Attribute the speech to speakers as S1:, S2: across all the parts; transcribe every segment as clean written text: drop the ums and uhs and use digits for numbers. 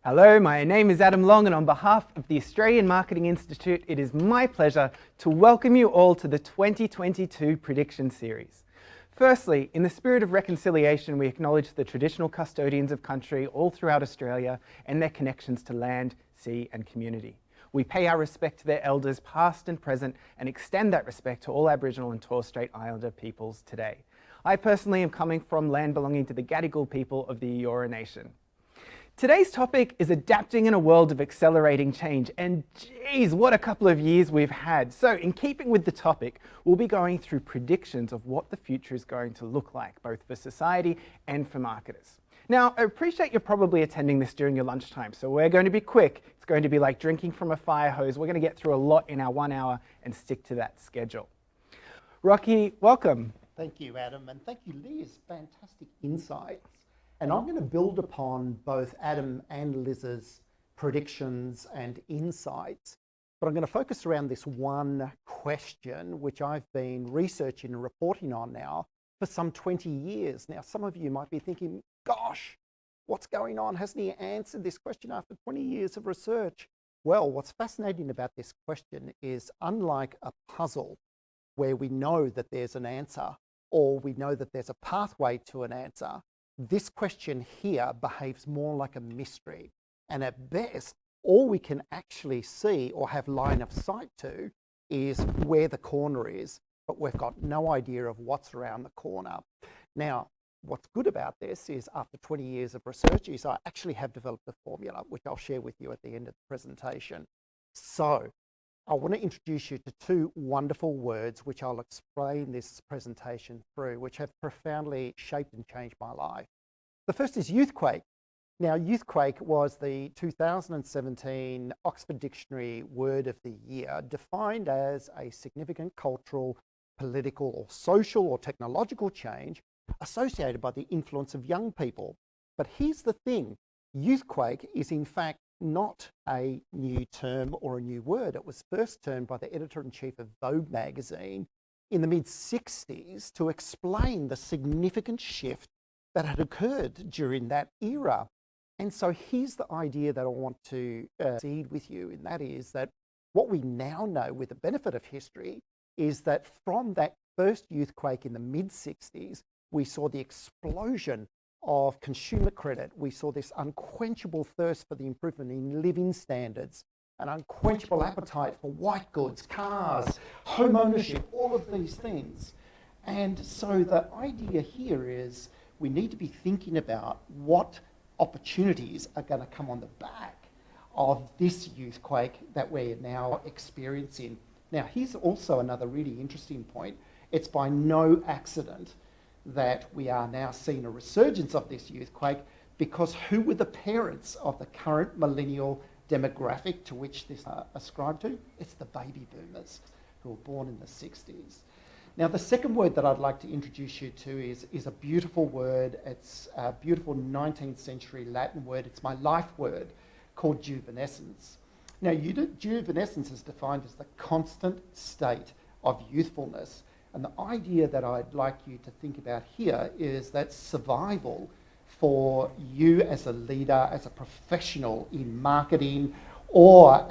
S1: Hello, my name is Adam Long, and on behalf of the Australian Marketing Institute, it is my pleasure to welcome you all to the 2022 Prediction Series. Firstly, in the spirit of reconciliation, we acknowledge the traditional custodians of country all throughout Australia and their connections to land, sea and community. We pay our respect to their elders past and present and extend that respect to all Aboriginal and Torres Strait Islander peoples today. I personally am coming from land belonging to the Gadigal people of the Eora Nation. Today's topic is adapting in a world of accelerating change, and geez, what a couple of years we've had. So in keeping with the topic, we'll be going through predictions of what the future is going to look like, both for society and for marketers. Now, I appreciate you're probably attending this during your lunchtime, so we're going to be quick. It's going to be like drinking from a fire hose. We're going to get through a lot in our 1 hour and stick to that schedule. Rocky, welcome.
S2: Thank you, Adam, and thank you, Liz. Fantastic insights. And I'm going to build upon both Adam and Liz's predictions and insights, but I'm going to focus around this one question, which I've been researching and reporting on now for some 20 years. Now, some of you might be thinking, gosh, what's going on? Hasn't he answered this question after 20 years of research? Well, what's fascinating about this question is, unlike a puzzle where we know that there's an answer or we know that there's a pathway to an answer, this question here behaves more like a mystery. And at best, all we can actually see or have line of sight to is where the corner is, but we've got no idea of what's around the corner. Now, what's good about this is after 20 years of research is I actually have developed a formula, which I'll share with you at the end of the presentation. So I want to introduce you to two wonderful words which I'll explain this presentation through, which have profoundly shaped and changed my life. The first is Youthquake. Now, Youthquake was the 2017 Oxford Dictionary Word of the Year, defined as a significant cultural, political or social or technological change associated by the influence of young people. But here's the thing, Youthquake is in fact not a new term or a new word. It was first termed by the editor-in-chief of Vogue magazine in the mid-60s to explain the significant shift that had occurred during that era. And so here's the idea that I want to seed with you, and that is that what we now know with the benefit of history is that from that first Youthquake in the mid-60s, we saw the explosion of consumer credit. We saw this unquenchable thirst for the improvement in living standards, an unquenchable appetite for white goods, cars, home ownership, all of these things. And so the idea here is we need to be thinking about what opportunities are going to come on the back of this Youthquake that we're now experiencing. Now, here's also another really interesting point. It's by no accident that we are now seeing a resurgence of this Youthquake, because who were the parents of the current millennial demographic to which this ascribed to? It's the baby boomers who were born in the 60s. Now, the second word that I'd like to introduce you to is a beautiful word. It's a beautiful 19th century Latin word. It's my life word called Jundescence. Now, Jundescence is defined as the constant state of youthfulness. And the idea that I'd like you to think about here is that survival for you as a leader, as a professional in marketing or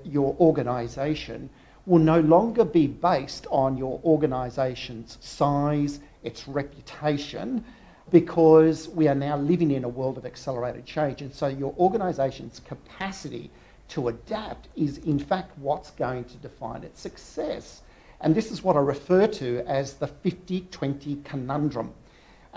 S2: your organisation will no longer be based on your organisation's size, its reputation, because we are now living in a world of accelerated change. And so your organisation's capacity to adapt is in fact what's going to define its success. And this is what I refer to as the 50-20 conundrum.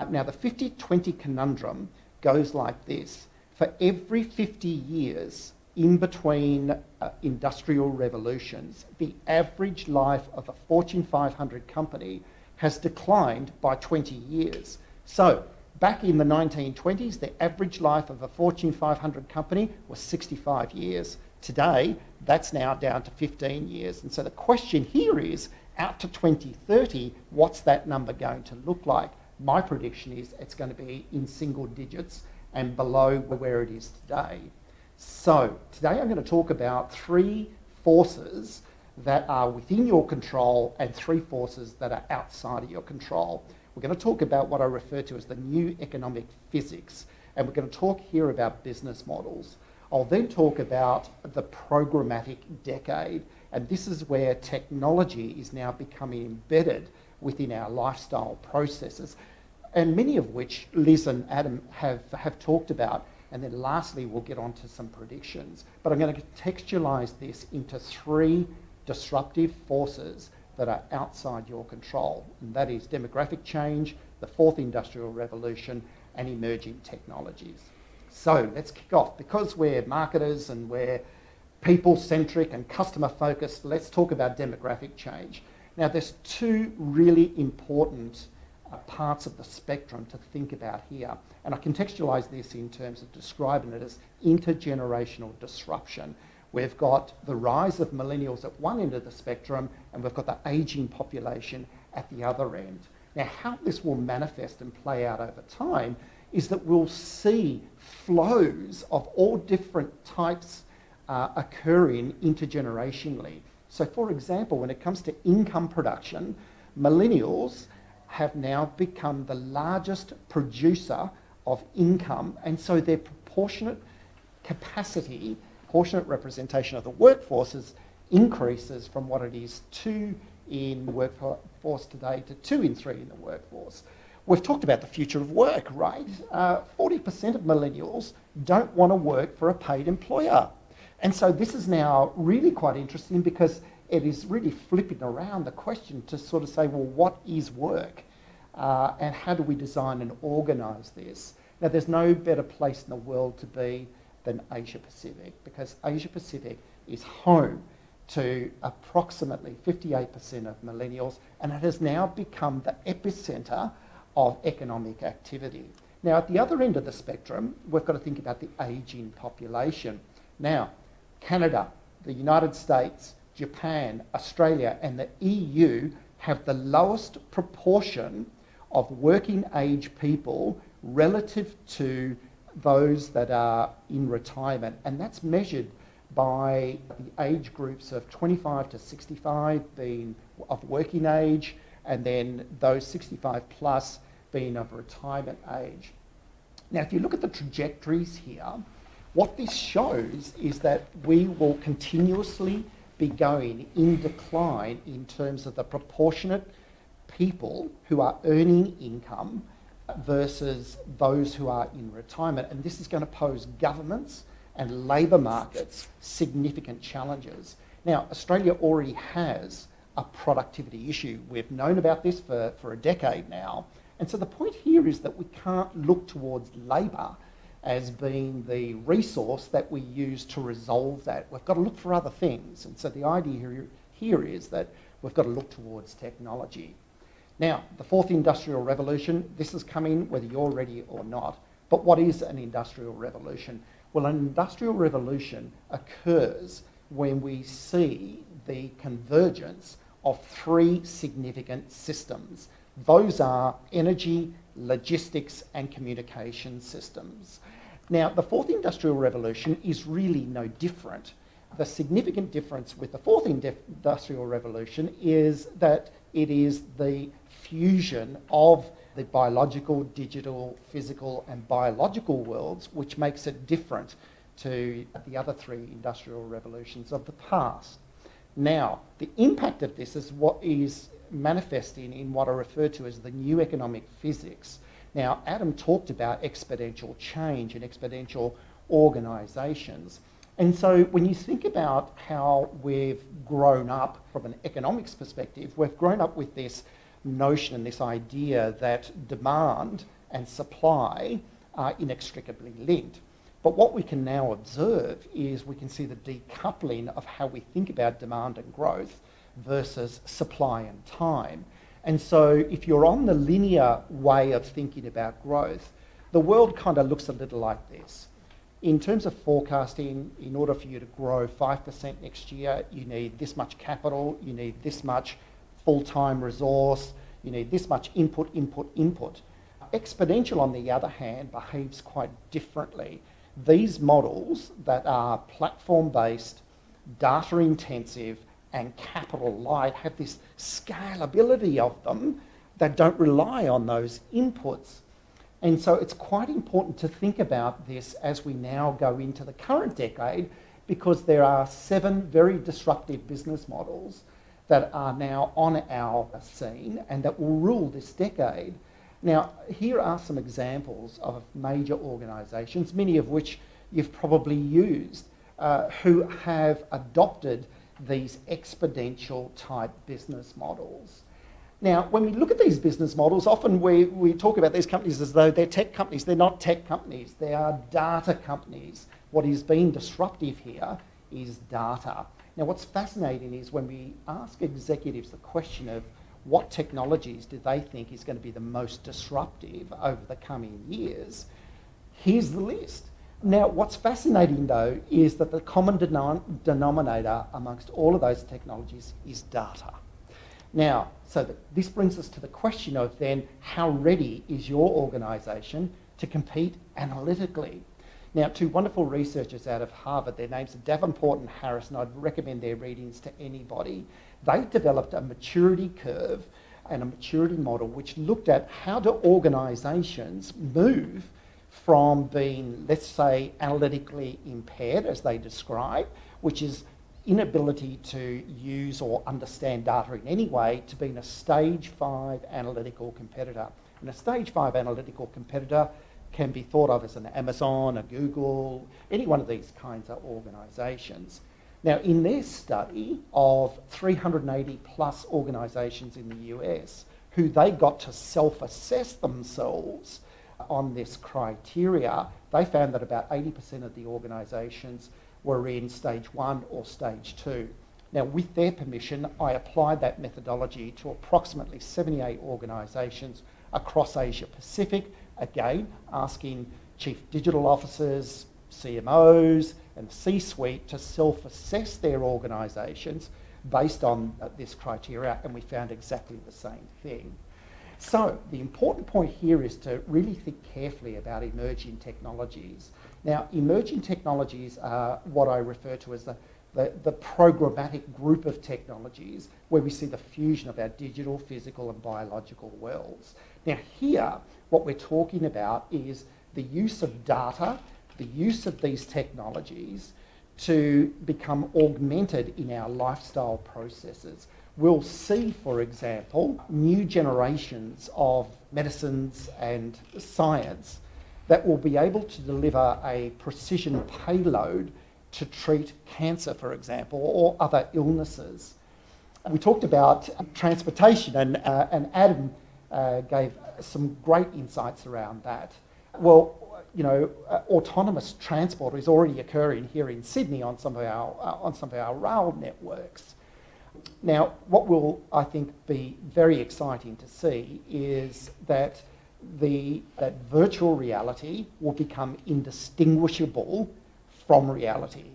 S2: Now, the 50-20 conundrum goes like this. For every 50 years in between industrial revolutions, the average life of a Fortune 500 company has declined by 20 years. So back in the 1920s, the average life of a Fortune 500 company was 65 years. Today, that's now down to 15 years. And so the question here is, out to 2030, what's that number going to look like? My prediction is it's going to be in single digits and below where it is today. So today I'm going to talk about three forces that are within your control and three forces that are outside of your control. We're going to talk about what I refer to as the new economic physics, and we're going to talk here about business models. I'll then talk about the programmatic decade, and this is where technology is now becoming embedded within our lifestyle processes, and many of which Liz and Adam have talked about. And then lastly, we'll get on to some predictions. But I'm going to contextualise this into 3 disruptive forces that are outside your control, and that is demographic change, the 4th industrial revolution, and emerging technologies. So let's kick off. Because we're marketers and we're people-centric and customer-focused, let's talk about demographic change. Now, there's 2 really important parts of the spectrum to think about here, and I contextualise this in terms of describing it as intergenerational disruption. We've got the rise of millennials at one end of the spectrum, and we've got the ageing population at the other end. Now, how this will manifest and play out over time is that we'll see flows of all different types occurring intergenerationally. So, for example, when it comes to income production, millennials have now become the largest producer of income, and so their proportionate capacity, proportionate representation of the workforces increases from what it is 2 in workforce today to 2 in 3 in the workforce. We've talked about the future of work, right? 40% of millennials don't want to work for a paid employer. And so this is now really quite interesting, because it is really flipping around the question to sort of say, well, what is work? And how do we design and organise this? Now, there's no better place in the world to be than Asia Pacific, because Asia Pacific is home to approximately 58% of millennials, and it has now become the epicentre of economic activity. Now, at the other end of the spectrum, we've got to think about the ageing population. Now, Canada, the United States, Japan, Australia, and the EU have the lowest proportion of working age people relative to those that are in retirement, and that's measured by the age groups of 25 to 65 being of working age, and then those 65 plus being of retirement age. Now, if you look at the trajectories here, what this shows is that we will continuously be going in decline in terms of the proportionate people who are earning income versus those who are in retirement. And this is going to pose governments and labour markets significant challenges. Now, Australia already has a productivity issue. We've known about this for a decade now. And so the point here is that we can't look towards labour as being the resource that we use to resolve that. We've got to look for other things. And so the idea here is that we've got to look towards technology. Now, the 4th industrial revolution, this is coming whether you're ready or not. But what is an industrial revolution? Well, an industrial revolution occurs when we see the convergence of 3 significant systems. Those are energy, logistics, and communication systems. Now, the 4th industrial revolution is really no different. The significant difference with the 4th industrial revolution is that it is the fusion of the biological, digital, physical, and biological worlds, which makes it different to the other 3 industrial revolutions of the past. Now, the impact of this is what is manifesting in what I refer to as the new economic physics. Now, Adam talked about exponential change and exponential organisations. And so when you think about how we've grown up from an economics perspective, we've grown up with this notion and this idea that demand and supply are inextricably linked. But what we can now observe is we can see the decoupling of how we think about demand and growth versus supply and time. And so if you're on the linear way of thinking about growth, the world kind of looks a little like this. In terms of forecasting, in order for you to grow 5% next year, you need this much capital, you need this much full-time resource, you need this much input. Exponential, on the other hand, behaves quite differently. These models that are platform-based, data-intensive, and capital light have this scalability of them that don't rely on those inputs. And so it's quite important to think about this as we now go into the current decade, because there are 7 very disruptive business models that are now on our scene and that will rule this decade. Now, here are some examples of major organisations, many of which you've probably used, who have adopted these exponential type business models. Now, when we look at these business models, often we talk about these companies as though they're tech companies. They're not tech companies, they are data companies. What is being disruptive here is data. Now, what's fascinating is when we ask executives the question of what technologies do they think is going to be the most disruptive over the coming years, here's the list. Now, what's fascinating though is that the common denominator amongst all of those technologies is data. Now, this brings us to the question of then, how ready is your organisation to compete analytically? Now, 2 wonderful researchers out of Harvard, their names are Davenport and Harris, and I'd recommend their readings to anybody. They developed a maturity curve and a maturity model which looked at how do organisations move from being, let's say, analytically impaired, as they describe, which is inability to use or understand data in any way, to being a stage 5 analytical competitor. And a stage 5 analytical competitor can be thought of as an Amazon, a Google, any one of these kinds of organisations. Now, in their study of 380 plus organisations in the US, who they got to self-assess themselves on this criteria, they found that about 80% of the organisations were in stage 1 or stage 2. Now, with their permission, I applied that methodology to approximately 78 organisations across Asia Pacific, again, asking chief digital officers, CMOs, and C-suite to self-assess their organisations based on this criteria, and we found exactly the same thing. So the important point here is to really think carefully about emerging technologies. Now, emerging technologies are what I refer to as the programmatic group of technologies where we see the fusion of our digital, physical and biological worlds. Now here, what we're talking about is the use of data, the use of these technologies to become augmented in our lifestyle processes. We'll see, for example, new generations of medicines and science that will be able to deliver a precision payload to treat cancer, for example, or other illnesses. We talked about transportation, and Adam gave some great insights around that. Well, you know, autonomous transport is already occurring here in Sydney on some of our rail networks. Now, what will, I think, be very exciting to see is that that virtual reality will become indistinguishable from reality.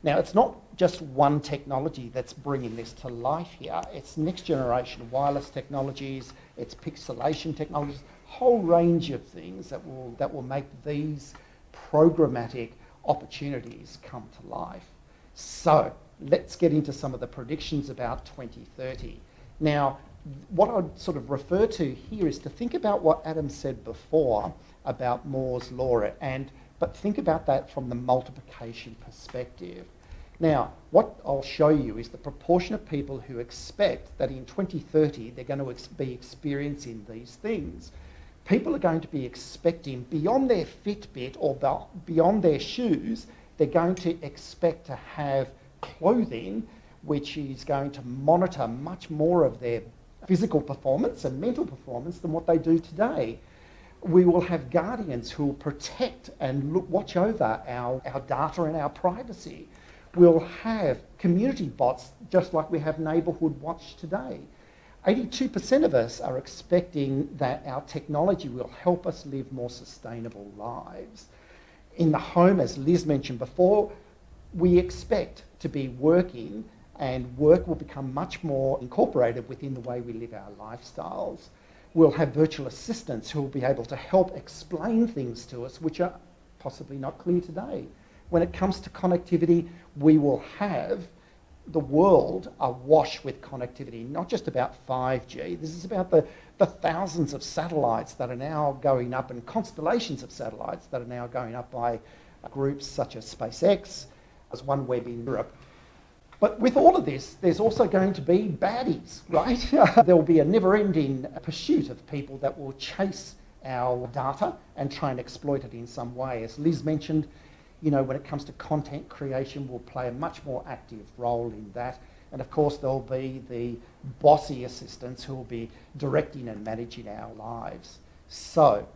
S2: Now, it's not just one technology that's bringing this to life here. It's next generation wireless technologies, it's pixelation technologies, a whole range of things that will make these programmatic opportunities come to life. So let's get into some of the predictions about 2030. Now, what I'd sort of refer to here is to think about what Adam said before about Moore's law, but think about that from the multiplication perspective. Now, what I'll show you is the proportion of people who expect that in 2030 they're going to be experiencing these things. People are going to be expecting, beyond their Fitbit or beyond their shoes, they're going to expect to have clothing which is going to monitor much more of their physical performance and mental performance than what they do today. We will have guardians who will protect and watch over our data and our privacy. We'll have community bots just like we have Neighbourhood Watch today. 82% of us are expecting that our technology will help us live more sustainable lives. In the home, as Liz mentioned before, we expect to be working, and work will become much more incorporated within the way we live our lifestyles. We'll have virtual assistants who will be able to help explain things to us which are possibly not clear today. When it comes to connectivity, we will have the world awash with connectivity, not just about 5G. This is about the thousands of satellites that are now going up and constellations of satellites that are now going up by groups such as SpaceX, as OneWeb in Europe. But with all of this, there's also going to be baddies, right? There will be a never-ending pursuit of people that will chase our data and try and exploit it in some way. As Liz mentioned, you know, when it comes to content creation, we'll play a much more active role in that. And of course, there'll be the bossy assistants who will be directing and managing our lives. So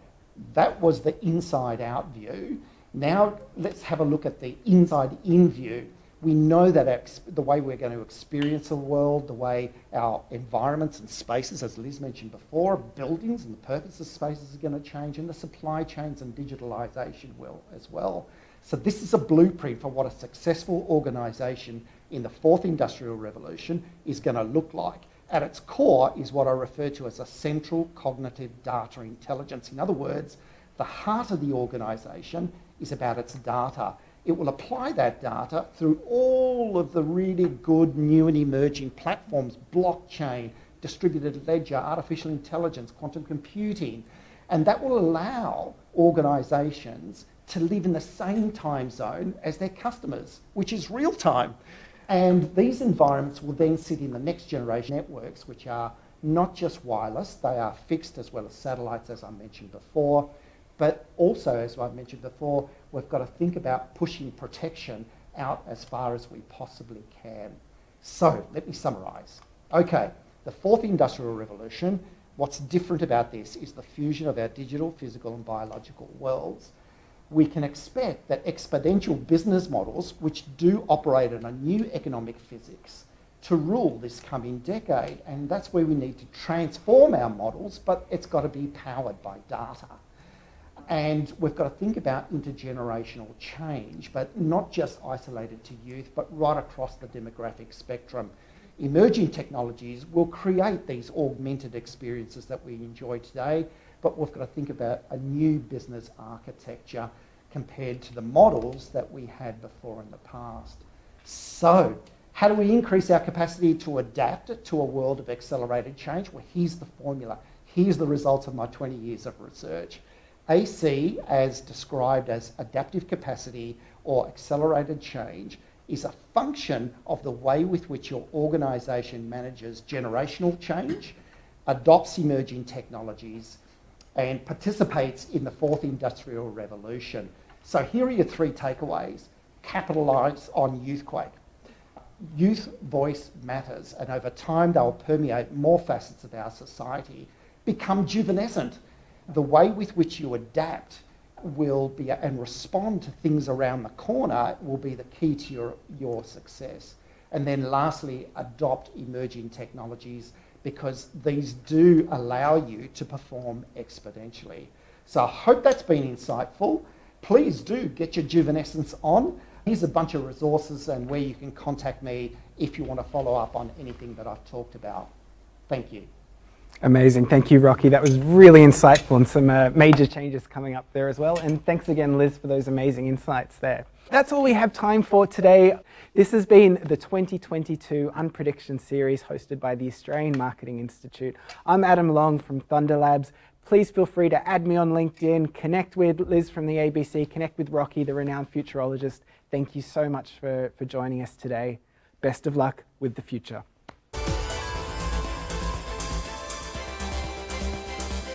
S2: that was the inside-out view. Now let's have a look at the inside-in view. We know that the way we're going to experience the world, the way our environments and spaces, as Liz mentioned before, buildings and the purpose of spaces are going to change, and the supply chains and digitalisation will as well. So this is a blueprint for what a successful organisation in the fourth industrial revolution is going to look like. At its core is what I refer to as a central cognitive data intelligence. In other words, the heart of the organisation is about its data. It will apply that data through all of the really good new and emerging platforms, blockchain, distributed ledger, artificial intelligence, quantum computing, and that will allow organisations to live in the same time zone as their customers, which is real time. And these environments will then sit in the next generation networks, which are not just wireless, they are fixed as well as satellites, as I mentioned before. But also, as I've mentioned before, we've got to think about pushing protection out as far as we possibly can. So let me summarise. Okay, the fourth industrial revolution, what's different about this is the fusion of our digital, physical and biological worlds. We can expect that exponential business models, which do operate in a new economic physics, to rule this coming decade. And that's where we need to transform our models, but it's got to be powered by data. And we've got to think about intergenerational change, but not just isolated to youth, but right across the demographic spectrum. Emerging technologies will create these augmented experiences that we enjoy today, but we've got to think about a new business architecture compared to the models that we had before in the past. So, how do we increase our capacity to adapt to a world of accelerated change? Well, here's the formula. Here's the results of my 20 years of research. AC, as described as adaptive capacity or accelerated change, is a function of the way with which your organisation manages generational change, adopts emerging technologies, and participates in the fourth industrial revolution. So here are your three takeaways. Capitalise on Youthquake. Youth voice matters, and over time they'll permeate more facets of our society. Become juvenescent. The way with which you adapt will be and respond to things around the corner will be the key to your success. And then lastly, adopt emerging technologies, because these do allow you to perform exponentially. So I hope that's been insightful. Please do get your juvenescence on. Here's a bunch of resources and where you can contact me if you want to follow up on anything that I've talked about. Thank you.
S1: Amazing. Thank you, Rocky. That was really insightful, and some major changes coming up there as well. And thanks again, Liz, for those amazing insights there. That's all we have time for today. This has been the 2022 Unprediction series hosted by the Australian Marketing Institute. I'm Adam Long from Thunder Labs. Please feel free to add me on LinkedIn, connect with Liz from the ABC, connect with Rocky, the renowned futurologist. Thank you so much for joining us today. Best of luck with the future.